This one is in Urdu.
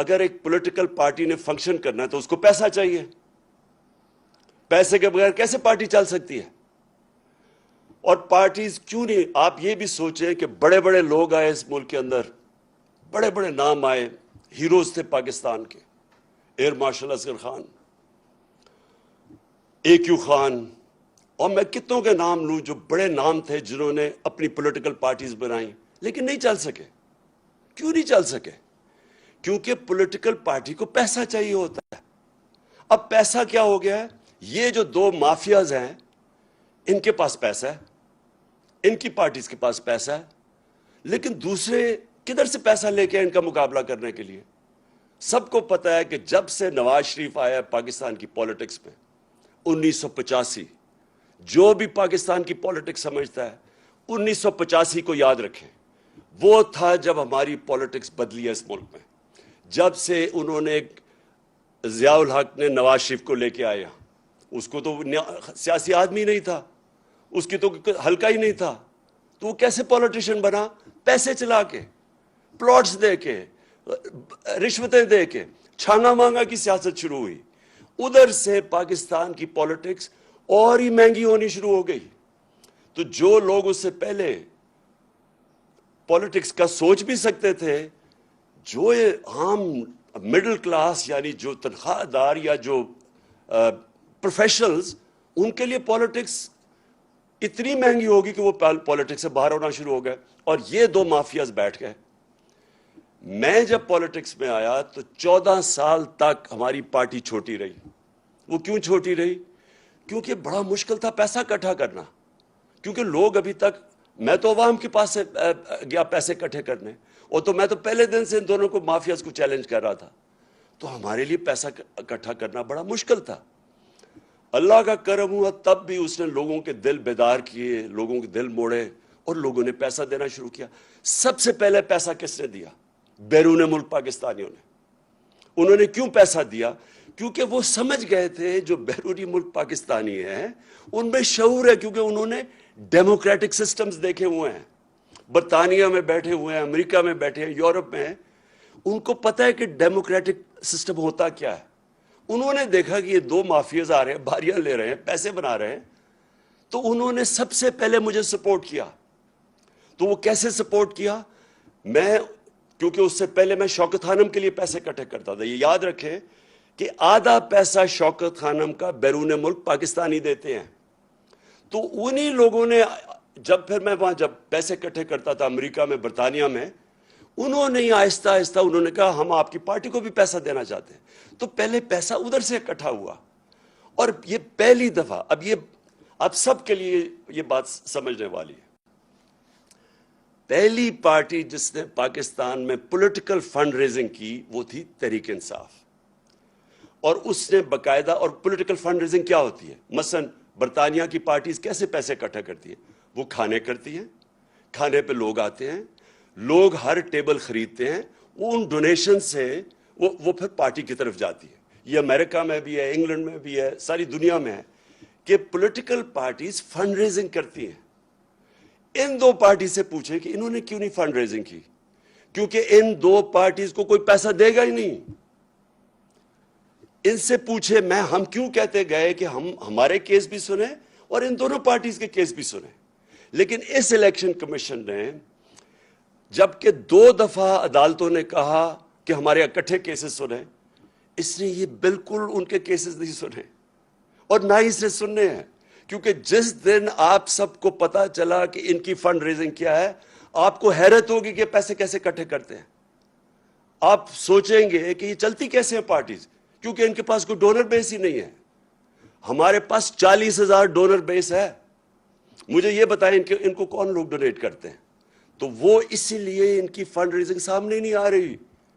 اگر ایک پولیٹیکل پارٹی نے فنکشن کرنا ہے تو اس کو پیسہ چاہیے. پیسے کے بغیر کیسے پارٹی چل سکتی ہے؟ اور پارٹیز کیوں نہیں؟ آپ یہ بھی سوچیں کہ بڑے بڑے لوگ آئے اس ملک کے اندر, بڑے بڑے نام آئے, ہیروز تھے پاکستان کے, air marshal Asghar Khan, AQ Khan, اور میں کتنوں کے نام لوں جو بڑے نام تھے جنہوں نے اپنی پولیٹیکل پارٹیز بنائیں لیکن نہیں چل سکے. کیوں نہیں چل سکے؟ کیونکہ پولیٹیکل پارٹی کو پیسہ چاہیے ہوتا ہے. اب پیسہ کیا ہو گیا ہے؟ یہ جو دو مافیاز ہیں ان کے پاس پیسہ ہے, ان کی پارٹیز کے پاس پیسہ ہے, لیکن دوسرے کدھر سے پیسہ لے کے ان کا مقابلہ کرنے کے لیے؟ سب کو پتہ ہے کہ جب سے نواز شریف آیا پاکستان کی پولیٹکس میں 1985, جو بھی پاکستان کی پولیٹکس سمجھتا ہے 1985 کو یاد رکھیں. وہ تھا جب ہماری پولیٹکس بدلی ہے اس ملک میں. جب سے انہوں نے ضیاء الحق نے نواز شریف کو لے کے آیا, اس کو تو سیاسی آدمی نہیں تھا, اس کی تو حلقہ ہی نہیں تھا, تو وہ کیسے پولیٹیشین بنا؟ پیسے چلا کے, پلاٹس دے کے, رشوتیں دے کے, چھانگا مانگا کی سیاست شروع ہوئی. ادھر سے پاکستان کی پولیٹکس اور ہی مہنگی ہونی شروع ہو گئی. تو جو لوگ اس سے پہلے پولیٹکس کا سوچ بھی سکتے تھے, جو عام مڈل کلاس یعنی جو تنخواہ دار یا جو پروفیشنلز, ان کے لیے پولیٹکس اتنی مہنگی ہوگی کہ وہ پولیٹکس سے باہر ہونا شروع ہو گئے. اور یہ دو مافیاز بیٹھ گئے. میں جب پولیٹکس میں آیا تو 14 سال تک ہماری پارٹی چھوٹی رہی. وہ کیوں چھوٹی رہی؟ کیونکہ بڑا مشکل تھا پیسہ اکٹھا کرنا. کیونکہ لوگ ابھی تک, میں تو عوام کے پاس سے گیا پیسے اکٹھے کرنے, اور تو میں تو پہلے دن سے ان دونوں کو مافیاز کو چیلنج کر رہا تھا. تو ہمارے لیے پیسہ اکٹھا کرنا بڑا مشکل تھا. اللہ کا کرم ہوا تب بھی اس نے لوگوں کے دل بیدار کیے, لوگوں کے دل موڑے, اور لوگوں نے پیسہ دینا شروع کیا. سب سے پہلے پیسہ کس نے دیا؟ بیرون ملک پاکستانیوں نے. انہوں نے کیوں پیسہ دیا؟ کیونکہ وہ سمجھ گئے تھے جو بیرونی ملک پاکستانی ہیں ان میں شعور ہے, کیونکہ انہوں نے ڈیموکریٹک سسٹمز دیکھے ہوئے ہیں. برطانیہ میں بیٹھے ہوئے ہیں, امریکہ میں بیٹھے ہیں, یورپ میں ہیں. ان کو پتہ ہے کہ ڈیموکریٹک سسٹم ہوتا کیا ہے. انہوں نے دیکھا کہ یہ دو مافیاز آ رہے ہیں, باریاں لے رہے ہیں, پیسے بنا رہے ہیں, تو انہوں نے سب سے پہلے مجھے سپورٹ کیا. تو وہ کیسے سپورٹ کیا؟ کیونکہ اس سے پہلے میں شوکت خانم کے لیے پیسے اکٹھے کرتا تھا. یہ یاد رکھیں کہ آدھا پیسہ شوکت خانم کا بیرون ملک پاکستانی دیتے ہیں. تو انہی لوگوں نے جب پھر میں وہاں جب پیسے اکٹھے کرتا تھا امریکہ میں, برطانیہ میں, انہوں نے آہستہ آہستہ انہوں نے کہا ہم آپ کی پارٹی کو بھی پیسہ دینا چاہتے ہیں. تو پہلے پیسہ ادھر سے اکٹھا ہوا, اور یہ پہلی دفعہ, اب یہ آپ سب کے لیے یہ بات سمجھنے والی ہے, پہلی پارٹی جس نے پاکستان میں پولیٹیکل فنڈ ریزنگ کی وہ تھی تحریک انصاف. اور اس نے باقاعدہ, اور پولیٹیکل فنڈ ریزنگ کیا ہوتی ہے؟ مثلا برطانیہ کی پارٹیز کیسے پیسے اکٹھا کرتی ہے؟ وہ کھانے کرتی ہیں, کھانے پہ لوگ آتے ہیں, لوگ ہر ٹیبل خریدتے ہیں, وہ ان ڈونیشن سے وہ پھر پارٹی کی طرف جاتی ہے. یہ امریکہ میں بھی ہے, انگلینڈ میں بھی ہے, ساری دنیا میں ہے کہ پولیٹیکل پارٹیز فنڈ ریزنگ کرتی ہیں. ان دو پارٹی سے پوچھیں کہ انہوں نے کیوں نہیں فنڈ ریزنگ کی؟ کیونکہ ان دو پارٹیز کو کوئی پیسہ دے گا ہی نہیں. ان سے پوچھے ہم کیوں کہتے گئے کہ ہم ہمارے کیس بھی سنیں اور ان دونوں پارٹیز کے کیس بھی سنیں. لیکن اس الیکشن کمیشن نے جبکہ 2 دفعہ عدالتوں نے کہا کہ ہمارے اکٹھے کیسز سنیں, اس نے یہ بالکل ان کے کیسز نہیں سنے, اور نہ ہی اس نے سننے ہیں. کیونکہ جس دن آپ سب کو پتا چلا کہ ان کی فنڈ ریزنگ کیا ہے, آپ کو حیرت ہوگی کہ پیسے کیسے اکٹھے کرتے ہیں. آپ سوچیں گے کہ یہ چلتی کیسے ہیں پارٹیز, کیونکہ ان کے پاس کوئی ڈونر بیس ہی نہیں ہے. ہمارے پاس 40,000 ڈونر بیس ہے. مجھے یہ بتائیں ان کو کون لوگ ڈونیٹ کرتے ہیں؟ تو وہ اسی لیے ان کی فنڈ ریزنگ سامنے نہیں آ رہی.